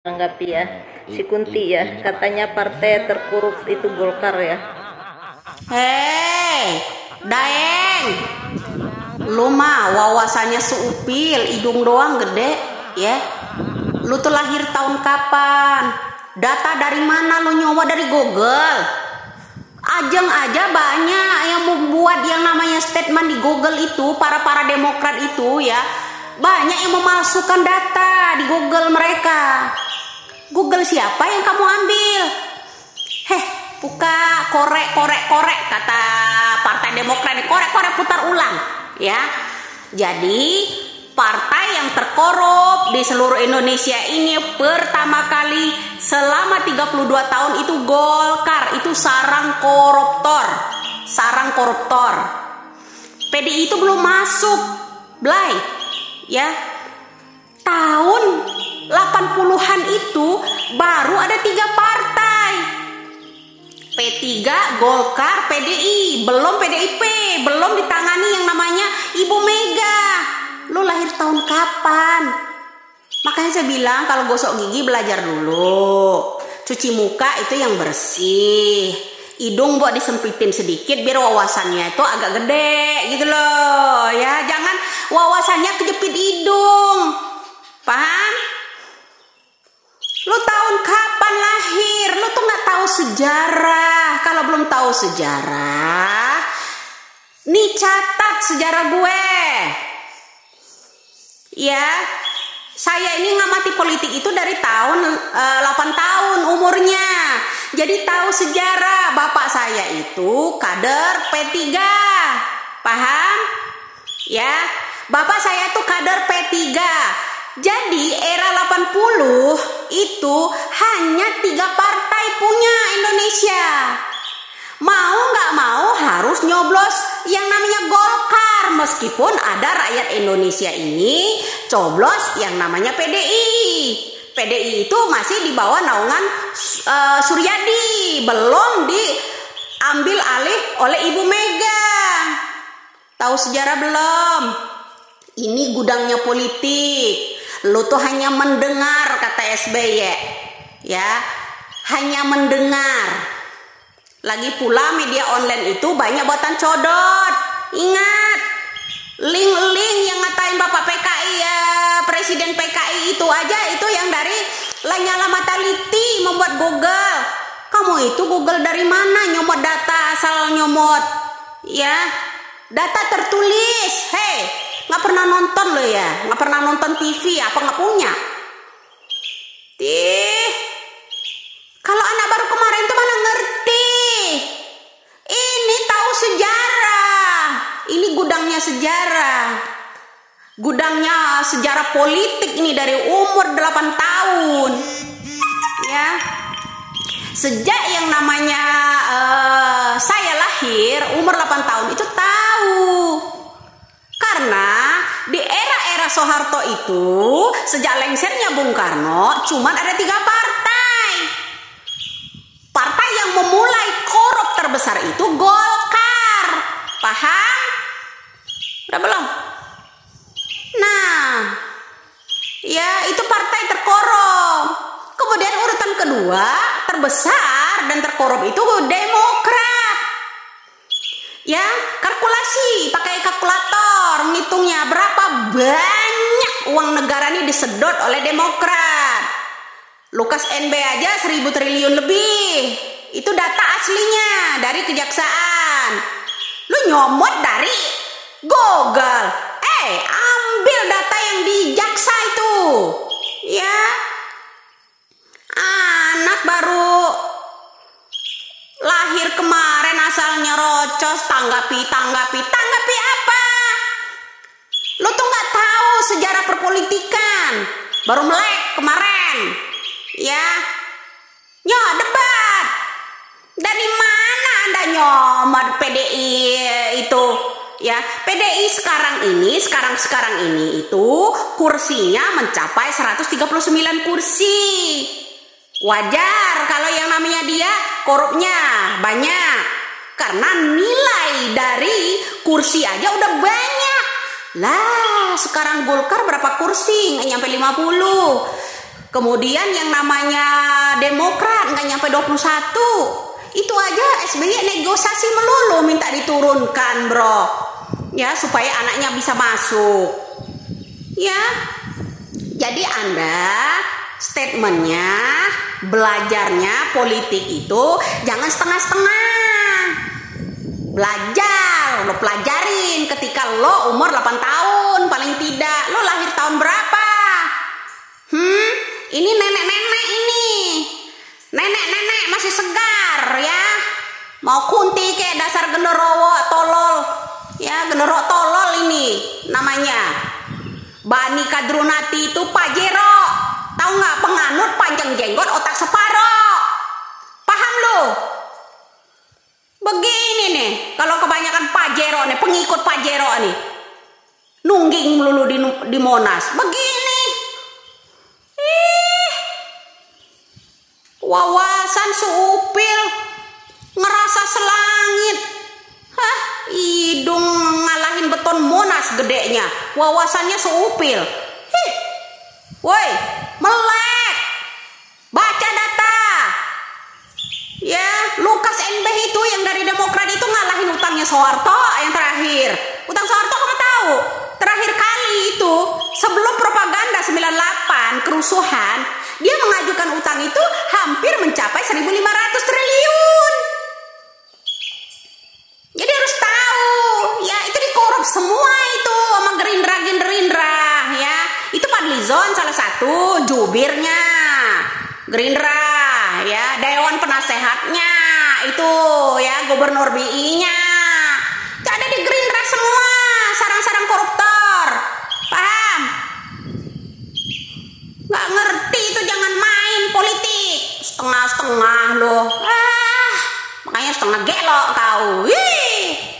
Tanggapi ya, si Kunti ya, katanya partai terkorup itu Golkar ya. Hei, Daeng, lu mah wawasannya seupil, hidung doang gede, ya. Lu tuh lahir tahun kapan? Data dari mana lu nyoba dari Google? Ajeng aja banyak yang membuat yang namanya statement di Google itu, para demokrat itu ya, banyak yang memalsukan data di Google mereka. Google siapa yang kamu ambil? Buka korek kata Partai Demokrat, korek putar ulang ya. Jadi partai yang terkorup di seluruh Indonesia ini pertama kali selama 32 tahun itu Golkar, itu sarang koruptor. PDI itu belum masuk, Blay ya. Tahun 80-an itu baru ada 3 partai, P3, Golkar, PDI, belum PDIP, belum ditangani yang namanya Ibu Mega. Lu lahir tahun kapan? Makanya saya bilang kalau gosok gigi belajar dulu, cuci muka itu yang bersih, hidung buat disempitin sedikit biar wawasannya itu agak gede gitu loh ya. Jangan wawasannya kejepit hidung, paham? Lu tahun kapan lahir? Lu tuh nggak tahu sejarah. Kalau belum tahu sejarah, nih catat sejarah gue. Ya, saya ini ngamati politik itu dari tahun 8 tahun umurnya. Jadi tahu sejarah. Bapak saya itu kader P3. Paham? Ya, bapak saya itu kader P3. Jadi era 80 itu hanya 3 partai punya Indonesia. Mau nggak mau harus nyoblos yang namanya Golkar, meskipun ada rakyat Indonesia ini coblos yang namanya PDI. PDI itu masih di bawah naungan Suryadi, belum diambil alih oleh Ibu Mega. Tahu sejarah belum? Ini gudangnya politik. Lu tuh hanya mendengar, kata SBY ya, hanya mendengar. Lagi pula media online itu banyak buatan codot. Ingat, link-link yang ngatain Bapak PKI ya, Presiden PKI itu aja, itu yang dari Lanyala Mataliti membuat Google. Kamu itu Google dari mana nyomot data asal nyomot ya? Data tertulis. Nggak pernah nonton lo ya? Nggak pernah nonton TV? Apa nggak punya? Kalau anak baru kemarin tuh mana ngerti? Ini tahu sejarah. Ini gudangnya sejarah. Gudangnya sejarah politik ini dari umur 8 tahun. Ya. Sejak yang namanya saya lahir umur 8 tahun itu tahu. Karena di era-era Soeharto itu, sejak lengsernya Bung Karno, cuman ada 3 partai. Partai yang memulai korup terbesar itu Golkar. Paham? Udah belum? Nah, ya itu partai terkorup. Kemudian urutan kedua, terbesar dan terkorup itu Demokrat. Ya, kalkulasi, pakai kalkulator, ngitungnya berapa banyak uang negara ini disedot oleh Demokrat. Lukas NB aja 1.000 triliun lebih. Itu data aslinya dari kejaksaan. Lu nyomot dari Google. Ambil data yang di jaksa itu. Ya. Anak baru lahir kemarin asal nyerocos, tanggapi apa? Lu tuh nggak tahu sejarah perpolitikan, baru melek kemarin ya. Debat dari mana Anda nyomot PDI itu ya? PDI sekarang ini itu kursinya mencapai 139 kursi. Wajar kalau yang namanya dia korupnya banyak, karena nilai dari kursi aja udah banyak. Lah sekarang Golkar berapa kursi? Nggak nyampe 50. Kemudian yang namanya Demokrat nggak nyampe 21. Itu aja SBY negosiasi melulu minta diturunkan, bro. Ya, supaya anaknya bisa masuk. Ya. Jadi Anda statementnya, belajarnya politik itu jangan setengah-setengah. Belajar, lo pelajarin ketika lo umur 8 tahun paling tidak. Lo lahir tahun berapa? Ini nenek-nenek ini. Nenek-nenek masih segar ya. Mau kunti kayak dasar genderowo tolol. Ya, genderowo tolol ini namanya. Bani Kadrunati itu Pajero. Tahu nggak, penganut panjang jenggot otak separoh. Paham lo? Begini nih, kalau kebanyakan Pajero nih, pengikut Pajero nih. Nungging melulu di Monas. Begini. Wawasan seupil, ngerasa selangit. Hidung ngalahin beton Monas gedenya. Wawasannya seupil. Woi, melek. Baca data. Ya, Lukas NB itu yang dari Demokrat itu ngalahin utangnya Soeharto yang terakhir. Utang Soeharto kamu tahu? Terakhir kali itu sebelum propaganda 98 kerusuhan, dia mengajukan utang itu hampir mencapai 1.500 triliun. Jadi harus tahu, ya itu dikorup semua itu sama Gerindra ya. Itu Fadlizon salah satu jubirnya Gerindra ya, Dewan Penasehatnya itu ya, Gubernur BI-nya. Ada di Gerindra semua, sarang-sarang koruptor. Paham? Nggak ngerti itu, jangan main politik setengah-setengah loh. Makanya setengah gelok kau. Wih.